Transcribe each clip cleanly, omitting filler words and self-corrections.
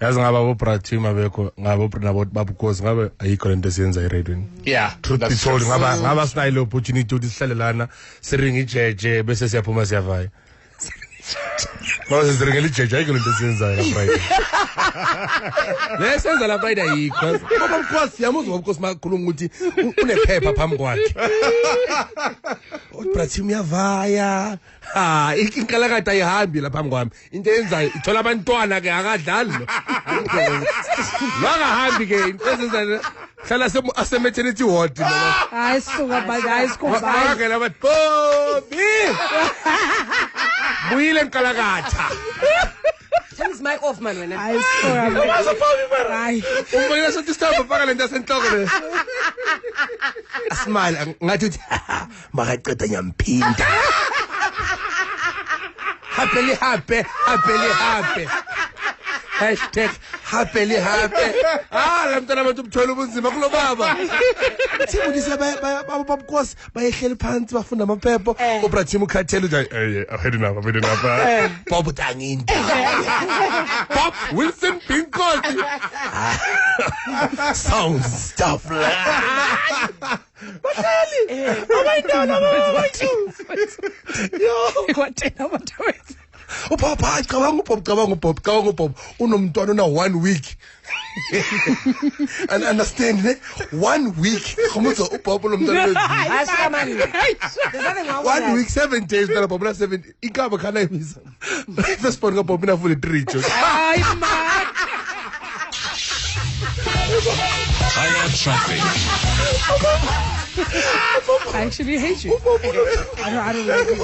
yazi ngaba bobratima bekho ngabo nabo babukhosi ngabe ayikho lento esiyenza eRadweni. Yeah, truth be told ngaba sinayo le opportunity ukuthi sihlale lana siringa ijeje bese siyaphuma siyavaya. Mawuze siringa ijeje ayikho lento esiyenzayo la Friday. Lesenza la Friday ayikho. Ngoba umkhosi yamuzwa umkhosi makhuluma ukuthi unephepha phambi kwakhe. Obratima uyavaya. Inkalakata ayihambi la phambi kwami. Into eyenzayo ithola abantwana ke akadlali lo. Langahambi ke into ezenza hlala asematernity ward lo. Hayi suka manje, hayi sikuba.Ake la bathi Bobby. Buyile enkalakatha. Turn his mic off man wena. Hayi suka. Hayi. Umbona sothi stop bafaka lento yasenhloko le. Asmile ngathi uthi makaqeda nyamphinda. Happily happy. #happily happy. La mntana abantu ubuthola ubunzima kulo baba. Thibulise babukhosi bayehlela phansi bafunda amaphepho. Obratima ukhathela uthi I heard enough. Bob utanginto. Bob Wilson Pinkosi. Sound stuff like. Upapa cabanga uBob unomntwana una 1 week. And understand ne 1 week khomotso uBob lo mntwana. Asika mani. There's nothing wrong with 1 week 7 days na Bob na 7 ikaba khana imisa. This phone ka Bob na full 3 jokes. Hayi man. Higher traffic. I actually hate you. I don't like you.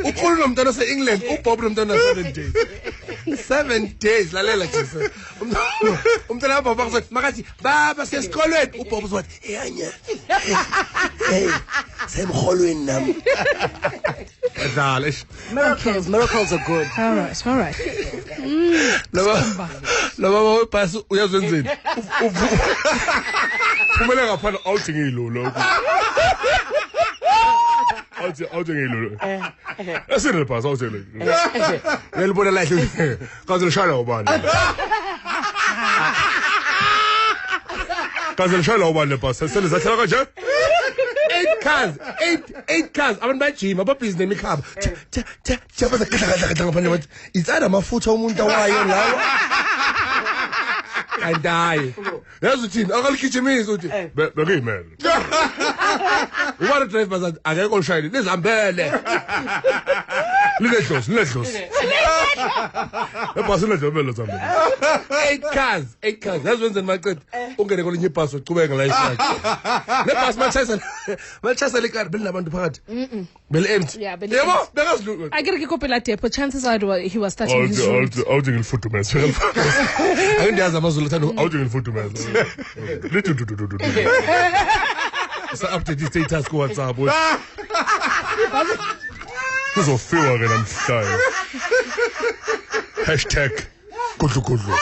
Ukhulu nomntwana se-England uBob nomntwana 7 days. 7 days lalela Jesus. Umntwana kaBob akuzothi makathi baba sesikolweni uBob uzothi anya. Hey semholweni nami. Badala. Miracles are good. All right. Laba webhasi uyazwenzeni. Kumele ngaphana outing ilolo. Outing ilolo. Esele bhasi outing. Yelibona lahle. Kaze lishaya ubani. Kaze lishaya ubani le bhasi. Sele zathela kanje. 8 cars abantu bajima babhizi nemikhaba jaba zakadla ngaphandle bathi itsada amafutha umuntu awayo lawo andayi yazi uthini akalikhichimisa uthi bekuyimela ubani driver bazathi akekho lishayile lizambele linedlosi ebhasi ledlobelo zambele 8 cars yazi wenzeni maqeda ungene kolinye ibhasi ucubeka la isakhe nebhasi machasa lekar beli nabantu phakathi beli empty yebo bekaziluka Akere ke kopela depo, chances are he was touching his room. outing ilfuthumeza angiyazi amazulu thanda outing ilfuthumeza sa update status ku WhatsApp kuzofiwa ke namhlanje #kudlukudlu